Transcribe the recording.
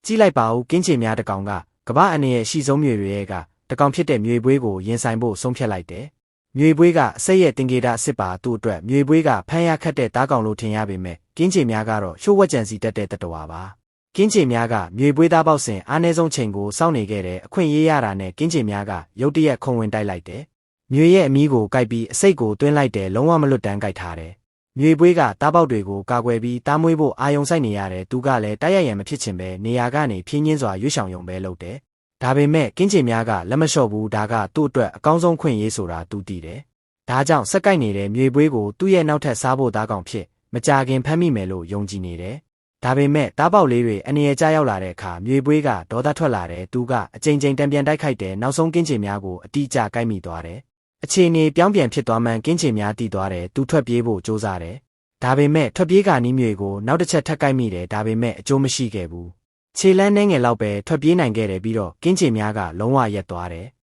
ကြီးလိုက်ပါဦးကင်းချေများတကောင်ကကမ္ဘာအနေရဲ့ရှိဆုံးမြေတွေကတကောင်ဖြစ်တဲ့မြေပွေးကိုရင်ဆိုင်ဖို့ဆုံးဖြတ်လိုက်တယ်။မြေပွေးကအစိတ်ရဲ့တင်ကေတာအစ်စ်ပါသူ့အတွက်မြေပွေးကဖမ်းရခတ်တဲ့တားကောင်လို့ထင်ရပေမဲ့ကင်းချေများကတော့ရှိုးဝက်ကြံစီတတ်တဲ့တတဝါပါ။ကင်းချေများကမြေပွေးသားပေါက်စဉ်အားနည်းဆုံးချိန်ကိုစောင့်နေခဲ့တဲ့အခွင့်ရေးရတာနဲ့ကင်းချေများကရုတ်တရက်ခုံဝင်တိုက်လိုက်တယ်။မြေရဲ့အမီးကိုကိုက်ပြီးအစိတ်ကိုတွင်းလိုက်တယ်လုံးဝမလွတ်တမ်းကိုက်ထားတယ်။မြေပွေးကတားပေါက်တွေကိုကာကွယ်ပြီးတားမွေးဖို့အာယုံဆိုင်နေရတယ်သူကလည်းတိုက်ရိုက်ရန်မဖြစ်ချင်ပဲနေရာကနေဖြင်းချင်းစွာရွေ့ရှောင်ယုံပဲလုပ်တယ်။ဒါပေမဲ့ကင်းချေများကလက်မလျှော့ဘူးဒါကသူ့အတွက်အကောင်းဆုံးခွင့်ရေးဆိုတာသူသိတယ်။ဒါကြောင့်စက်ကိုက်နေတဲ့မြေပွေးကိုသူ့ရဲ့နောက်ထပ်စားဖို့သားကောင်ဖြစ်မကြခင်ဖမ်းမိမယ်လို့ယုံကြည်နေတယ်။ဒါပေမဲ့တားပေါက်လေးတွေအနေရကြရောက်လာတဲ့အခါမြေပွေးကဒေါသထွက်လာတယ်သူကအချိန်ချင်းတံပြန်တိုက်ခိုက်တယ်နောက်ဆုံးကင်းချေများကိုအတိအကျကိုက်မိသွားတယ်။အခြေအနေပြောင်းပြန်ဖြစ်သွားမှန်ကင်းချေများတည်သွားတယ်သူထွက်ပြေးဖို့ကြိုးစားတယ်။ဒါပေမဲ့ထွက်ပြေးကနီးမြေကိုနောက်တစ်ချက်ထပ်ကိုက်မိတယ်ဒါပေမဲ့အကျိုးမရှိခဲ့ဘူး။ခြေလန်းနှဲငယ်လောက်ပဲထွက်ပြေးနိုင်ခဲ့တယ်ပြီးတော့ကင်းချေများကလုံးဝရက်သွားတယ်။